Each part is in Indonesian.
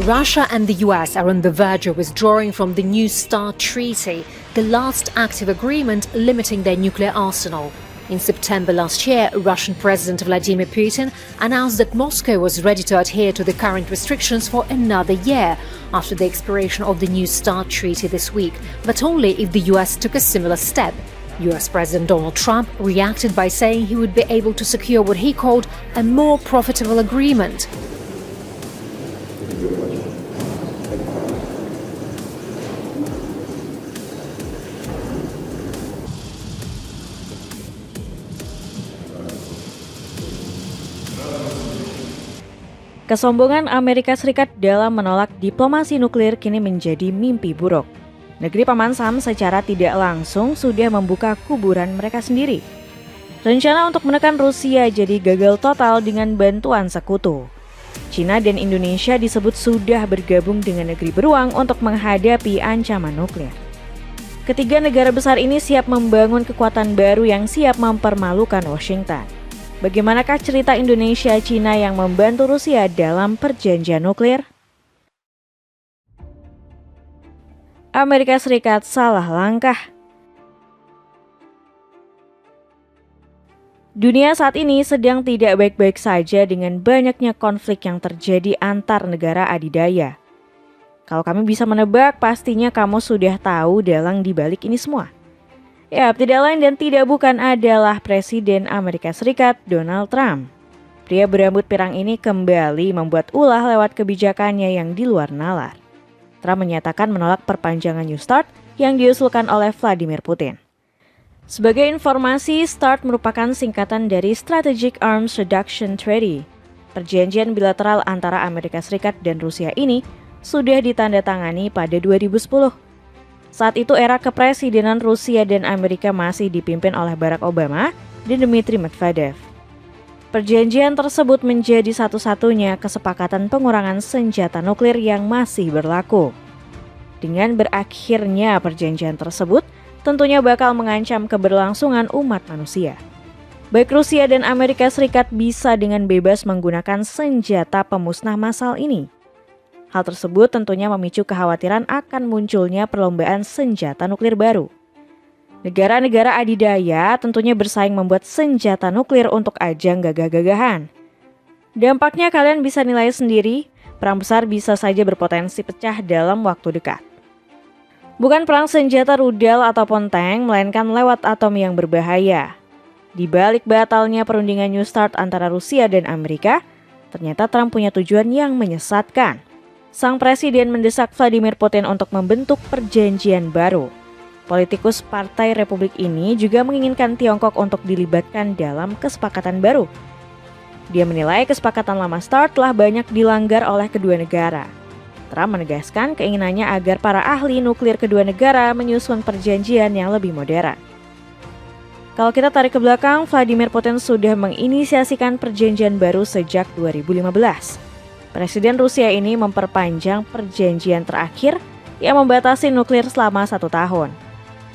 Russia and the US are on the verge of withdrawing from the New START treaty, the last active agreement limiting their nuclear arsenal. In September last year, Russian President Vladimir Putin announced that Moscow was ready to adhere to the current restrictions for another year after the expiration of the New START treaty this week, but only if the US took a similar step. US President Donald Trump reacted by saying he would be able to secure what he called a more profitable agreement. Kesombongan Amerika Serikat dalam menolak diplomasi nuklir kini menjadi mimpi buruk. Negeri Paman Sam secara tidak langsung sudah membuka kuburan mereka sendiri. Rencana untuk menekan Rusia jadi gagal total dengan bantuan sekutu. China dan Indonesia disebut sudah bergabung dengan negeri beruang untuk menghadapi ancaman nuklir. Ketiga negara besar ini siap membangun kekuatan baru yang siap mempermalukan Washington. Bagaimanakah cerita Indonesia-China yang membantu Rusia dalam perjanjian nuklir? Amerika Serikat salah langkah. Dunia saat ini sedang tidak baik-baik saja dengan banyaknya konflik yang terjadi antar negara adidaya. Kalau kami bisa menebak, pastinya kamu sudah tahu dalang di balik ini semua. Ya, tidak lain dan tidak bukan adalah Presiden Amerika Serikat Donald Trump. Pria berambut pirang ini kembali membuat ulah lewat kebijakannya yang di luar nalar. Trump menyatakan menolak perpanjangan New START yang diusulkan oleh Vladimir Putin. Sebagai informasi, START merupakan singkatan dari Strategic Arms Reduction Treaty. Perjanjian bilateral antara Amerika Serikat dan Rusia ini sudah ditandatangani pada 2010. Saat itu era kepresidenan Rusia dan Amerika masih dipimpin oleh Barack Obama dan Dmitry Medvedev. Perjanjian tersebut menjadi satu-satunya kesepakatan pengurangan senjata nuklir yang masih berlaku. Dengan berakhirnya perjanjian tersebut, tentunya bakal mengancam keberlangsungan umat manusia. Baik Rusia dan Amerika Serikat bisa dengan bebas menggunakan senjata pemusnah massal ini. Hal tersebut tentunya memicu kekhawatiran akan munculnya perlombaan senjata nuklir baru. Negara-negara adidaya tentunya bersaing membuat senjata nuklir untuk ajang gagah-gagahan. Dampaknya kalian bisa nilai sendiri, perang besar bisa saja berpotensi pecah dalam waktu dekat. Bukan perang senjata rudal ataupun tank, melainkan lewat atom yang berbahaya. Di balik batalnya perundingan New START antara Rusia dan Amerika, ternyata Trump punya tujuan yang menyesatkan. Sang presiden mendesak Vladimir Putin untuk membentuk perjanjian baru. Politikus Partai Republik ini juga menginginkan Tiongkok untuk dilibatkan dalam kesepakatan baru. Dia menilai kesepakatan lama START telah banyak dilanggar oleh kedua negara. Trump menegaskan keinginannya agar para ahli nuklir kedua negara menyusun perjanjian yang lebih modern. Kalau kita tarik ke belakang, Vladimir Putin sudah menginisiasikan perjanjian baru sejak 2015. Presiden Rusia ini memperpanjang perjanjian terakhir yang membatasi nuklir selama 1 tahun.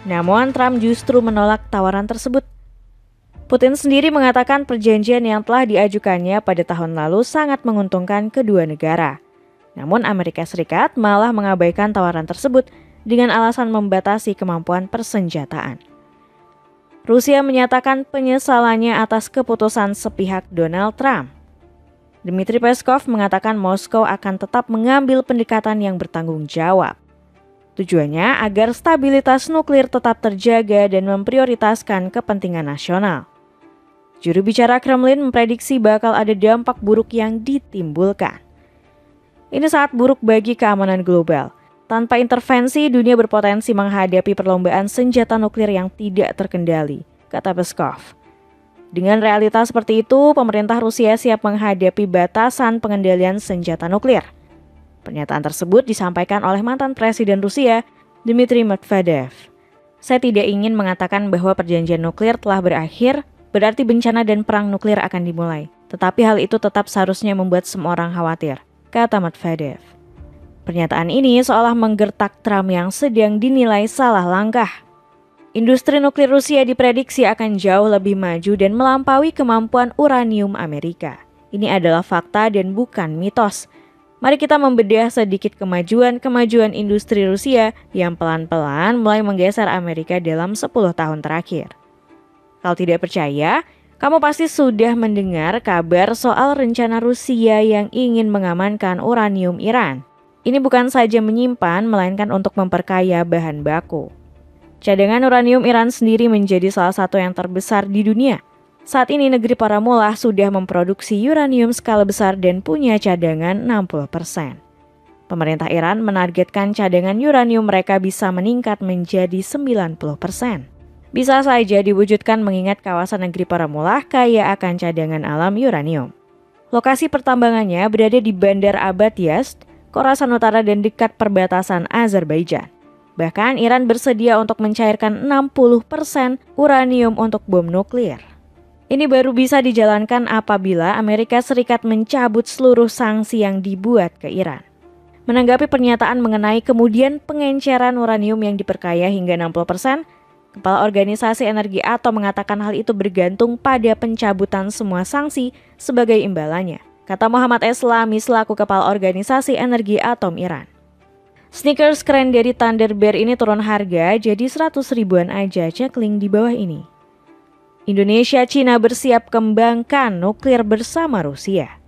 Namun Trump justru menolak tawaran tersebut. Putin sendiri mengatakan perjanjian yang telah diajukannya pada tahun lalu sangat menguntungkan kedua negara. Namun Amerika Serikat malah mengabaikan tawaran tersebut dengan alasan membatasi kemampuan persenjataan. Rusia menyatakan penyesalannya atas keputusan sepihak Donald Trump. Dmitry Peskov mengatakan Moskow akan tetap mengambil pendekatan yang bertanggung jawab. Tujuannya agar stabilitas nuklir tetap terjaga dan memprioritaskan kepentingan nasional. Juru bicara Kremlin memprediksi bakal ada dampak buruk yang ditimbulkan. Ini sangat buruk bagi keamanan global. Tanpa intervensi, dunia berpotensi menghadapi perlombaan senjata nuklir yang tidak terkendali, kata Peskov. Dengan realitas seperti itu, pemerintah Rusia siap menghadapi batasan pengendalian senjata nuklir. Pernyataan tersebut disampaikan oleh mantan Presiden Rusia, Dmitry Medvedev. Saya tidak ingin mengatakan bahwa perjanjian nuklir telah berakhir, berarti bencana dan perang nuklir akan dimulai. Tetapi hal itu tetap seharusnya membuat semua orang khawatir, kata Medvedev. Pernyataan ini seolah menggertak Trump yang sedang dinilai salah langkah. Industri nuklir Rusia diprediksi akan jauh lebih maju dan melampaui kemampuan uranium Amerika. Ini adalah fakta dan bukan mitos. Mari kita membedah sedikit kemajuan industri Rusia yang pelan-pelan mulai menggeser Amerika dalam 10 tahun terakhir. Kalau tidak percaya, kamu pasti sudah mendengar kabar soal rencana Rusia yang ingin mengamankan uranium Iran. Ini bukan saja menyimpan, melainkan untuk memperkaya bahan baku. Cadangan uranium Iran sendiri menjadi salah satu yang terbesar di dunia. Saat ini negeri para mullah sudah memproduksi uranium skala besar dan punya cadangan 60%. Pemerintah Iran menargetkan cadangan uranium mereka bisa meningkat menjadi 90%. Bisa saja diwujudkan mengingat kawasan negeri para mullah kaya akan cadangan alam uranium. Lokasi pertambangannya berada di Bandar Abbad Yazd, Khorasan Utara dan dekat perbatasan Azerbaijan. Bahkan Iran bersedia untuk mencairkan 60% uranium untuk bom nuklir. Ini baru bisa dijalankan apabila Amerika Serikat mencabut seluruh sanksi yang dibuat ke Iran. Menanggapi pernyataan mengenai kemudian pengenceran uranium yang diperkaya hingga 60%, Kepala Organisasi Energi Atom mengatakan hal itu bergantung pada pencabutan semua sanksi sebagai imbalannya, kata Muhammad Eslami selaku Kepala Organisasi Energi Atom Iran. Sneakers keren dari Thunderbird ini turun harga jadi 100 ribuan aja, cek link di bawah ini. Indonesia, Cina bersiap kembangkan nuklir bersama Rusia.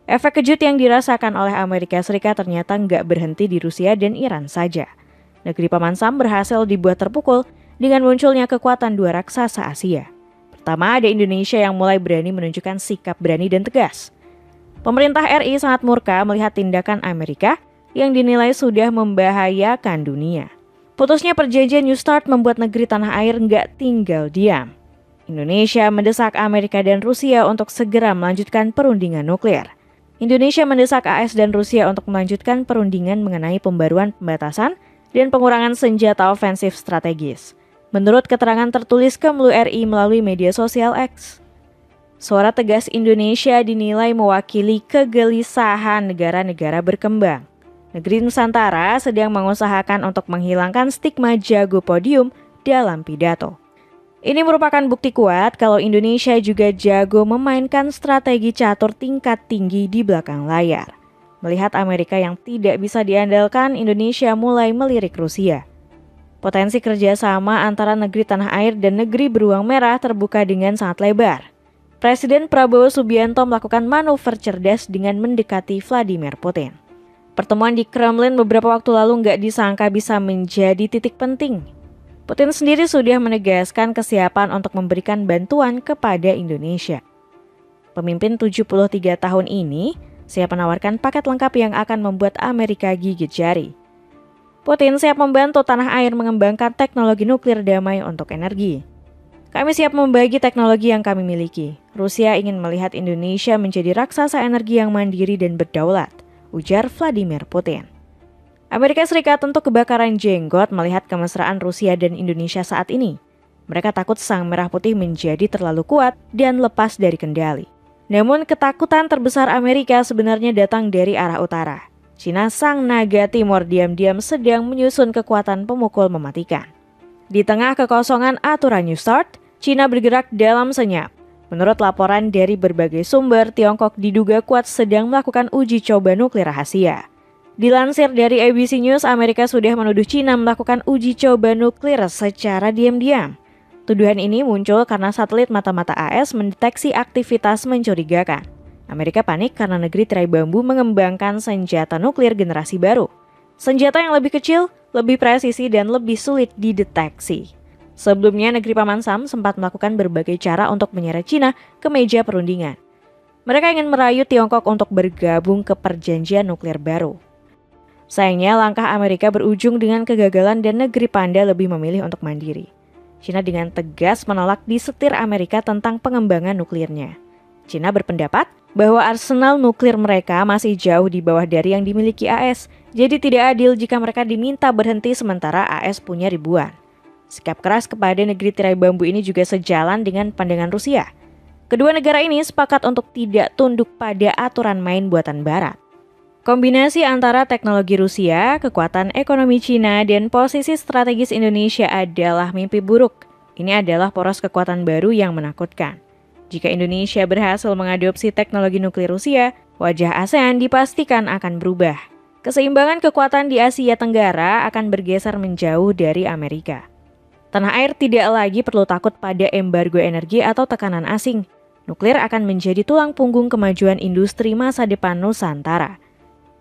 Efek kejut yang dirasakan oleh Amerika Serikat ternyata nggak berhenti di Rusia dan Iran saja. Negeri Paman Sam berhasil dibuat terpukul dengan munculnya kekuatan dua raksasa Asia. Pertama, ada Indonesia yang mulai berani menunjukkan sikap berani dan tegas. Pemerintah RI sangat murka melihat tindakan Amerika yang dinilai sudah membahayakan dunia. Putusnya perjanjian New START membuat negeri tanah air nggak tinggal diam. Indonesia mendesak Amerika dan Rusia untuk segera melanjutkan perundingan nuklir. Indonesia mendesak AS dan Rusia untuk melanjutkan perundingan mengenai pembaruan pembatasan dan pengurangan senjata ofensif strategis. Menurut keterangan tertulis Kemlu RI melalui media sosial X. Suara tegas Indonesia dinilai mewakili kegelisahan negara-negara berkembang. Negeri Nusantara sedang mengusahakan untuk menghilangkan stigma jago podium dalam pidato. Ini merupakan bukti kuat kalau Indonesia juga jago memainkan strategi catur tingkat tinggi di belakang layar. Melihat Amerika yang tidak bisa diandalkan, Indonesia mulai melirik Rusia. Potensi kerjasama antara negeri tanah air dan negeri beruang merah terbuka dengan sangat lebar. Presiden Prabowo Subianto melakukan manuver cerdas dengan mendekati Vladimir Putin. Pertemuan di Kremlin beberapa waktu lalu nggak disangka bisa menjadi titik penting. Putin sendiri sudah menegaskan kesiapan untuk memberikan bantuan kepada Indonesia. Pemimpin 73 tahun ini siap menawarkan paket lengkap yang akan membuat Amerika gigit jari. Putin siap membantu tanah air mengembangkan teknologi nuklir damai untuk energi. Kami siap membagi teknologi yang kami miliki. Rusia ingin melihat Indonesia menjadi raksasa energi yang mandiri dan berdaulat, ujar Vladimir Putin. Amerika Serikat tentu kebakaran jenggot melihat kemesraan Rusia dan Indonesia saat ini. Mereka takut Sang Merah Putih menjadi terlalu kuat dan lepas dari kendali. Namun ketakutan terbesar Amerika sebenarnya datang dari arah utara. Cina Sang Naga Timur diam-diam sedang menyusun kekuatan pemukul mematikan. Di tengah kekosongan aturan New START, Cina bergerak dalam senyap. Menurut laporan dari berbagai sumber, Tiongkok diduga kuat sedang melakukan uji coba nuklir rahasia. Dilansir dari ABC News, Amerika sudah menuduh Cina melakukan uji coba nuklir secara diam-diam. Tuduhan ini muncul karena satelit mata-mata AS mendeteksi aktivitas mencurigakan. Amerika panik karena negeri tirai bambu mengembangkan senjata nuklir generasi baru. Senjata yang lebih kecil, lebih presisi, dan lebih sulit dideteksi. Sebelumnya, negeri Paman Sam sempat melakukan berbagai cara untuk menyeret Cina ke meja perundingan. Mereka ingin merayu Tiongkok untuk bergabung ke perjanjian nuklir baru. Sayangnya, langkah Amerika berujung dengan kegagalan dan negeri panda lebih memilih untuk mandiri. Cina dengan tegas menolak disetir Amerika tentang pengembangan nuklirnya. Cina berpendapat bahwa arsenal nuklir mereka masih jauh di bawah dari yang dimiliki AS, jadi tidak adil jika mereka diminta berhenti sementara AS punya ribuan. Sikap keras kepada negeri tirai bambu ini juga sejalan dengan pandangan Rusia. Kedua negara ini sepakat untuk tidak tunduk pada aturan main buatan Barat. Kombinasi antara teknologi Rusia, kekuatan ekonomi Cina, dan posisi strategis Indonesia adalah mimpi buruk. Ini adalah poros kekuatan baru yang menakutkan. Jika Indonesia berhasil mengadopsi teknologi nuklir Rusia, wajah ASEAN dipastikan akan berubah. Keseimbangan kekuatan di Asia Tenggara akan bergeser menjauh dari Amerika. Tanah air tidak lagi perlu takut pada embargo energi atau tekanan asing. Nuklir akan menjadi tulang punggung kemajuan industri masa depan Nusantara.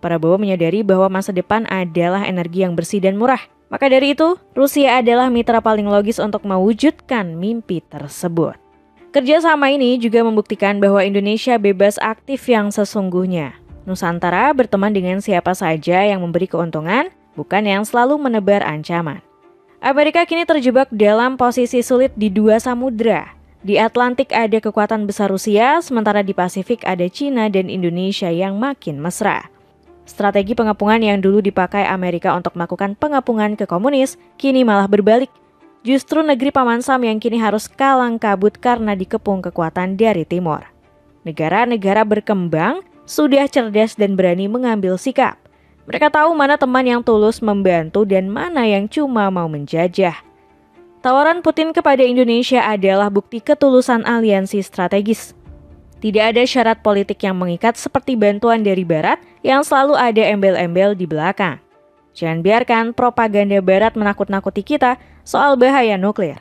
Prabowo menyadari bahwa masa depan adalah energi yang bersih dan murah. Maka dari itu, Rusia adalah mitra paling logis untuk mewujudkan mimpi tersebut. Kerjasama ini juga membuktikan bahwa Indonesia bebas aktif yang sesungguhnya. Nusantara berteman dengan siapa saja yang memberi keuntungan, bukan yang selalu menebar ancaman. Amerika kini terjebak dalam posisi sulit di dua samudera. Di Atlantik ada kekuatan besar Rusia, sementara di Pasifik ada Cina dan Indonesia yang makin mesra. Strategi pengepungan yang dulu dipakai Amerika untuk melakukan pengepungan ke komunis, kini malah berbalik. Justru negeri Paman Sam yang kini harus kalang kabut karena dikepung kekuatan dari timur. Negara-negara berkembang sudah cerdas dan berani mengambil sikap. Mereka tahu mana teman yang tulus membantu dan mana yang cuma mau menjajah. Tawaran Putin kepada Indonesia adalah bukti ketulusan aliansi strategis. Tidak ada syarat politik yang mengikat seperti bantuan dari Barat yang selalu ada embel-embel di belakang. Jangan biarkan propaganda Barat menakut-nakuti kita soal bahaya nuklir.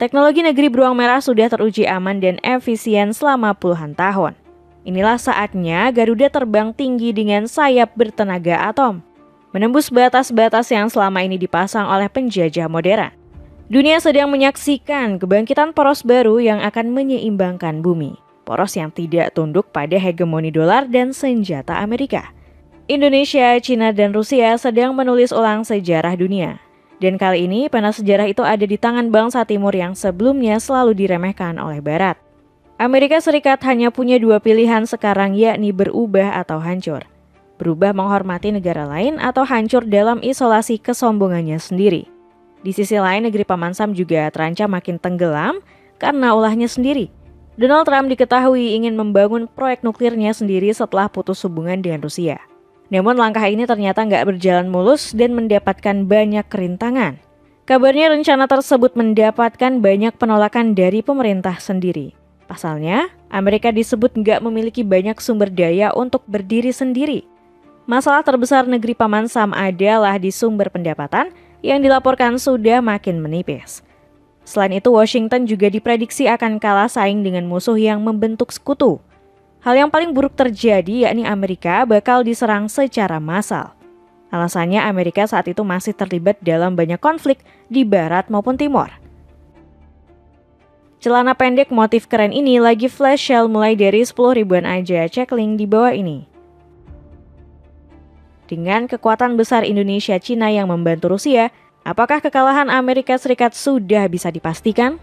Teknologi negeri beruang merah sudah teruji aman dan efisien selama puluhan tahun. Inilah saatnya Garuda terbang tinggi dengan sayap bertenaga atom, menembus batas-batas yang selama ini dipasang oleh penjajah modern. Dunia sedang menyaksikan kebangkitan poros baru yang akan menyeimbangkan bumi. Poros yang tidak tunduk pada hegemoni dolar dan senjata Amerika. Indonesia, Cina, dan Rusia sedang menulis ulang sejarah dunia. Dan kali ini pena sejarah itu ada di tangan bangsa timur yang sebelumnya selalu diremehkan oleh Barat. Amerika Serikat hanya punya dua pilihan sekarang, yakni berubah atau hancur. Berubah menghormati negara lain atau hancur dalam isolasi kesombongannya sendiri. Di sisi lain, negeri Paman Sam juga terancam makin tenggelam karena ulahnya sendiri. Donald Trump diketahui ingin membangun proyek nuklirnya sendiri setelah putus hubungan dengan Rusia. Namun langkah ini ternyata nggak berjalan mulus dan mendapatkan banyak kerintangan. Kabarnya rencana tersebut mendapatkan banyak penolakan dari pemerintah sendiri. Pasalnya, Amerika disebut nggak memiliki banyak sumber daya untuk berdiri sendiri. Masalah terbesar negeri Paman Sam adalah di sumber pendapatan yang dilaporkan sudah makin menipis. Selain itu, Washington juga diprediksi akan kalah saing dengan musuh yang membentuk sekutu. Hal yang paling buruk terjadi yakni Amerika bakal diserang secara massal. Alasannya Amerika saat itu masih terlibat dalam banyak konflik di barat maupun timur. Celana pendek motif keren ini lagi flash sale mulai dari 10 ribuan aja, cek link di bawah ini. Dengan kekuatan besar Indonesia Cina yang membantu Rusia, apakah kekalahan Amerika Serikat sudah bisa dipastikan?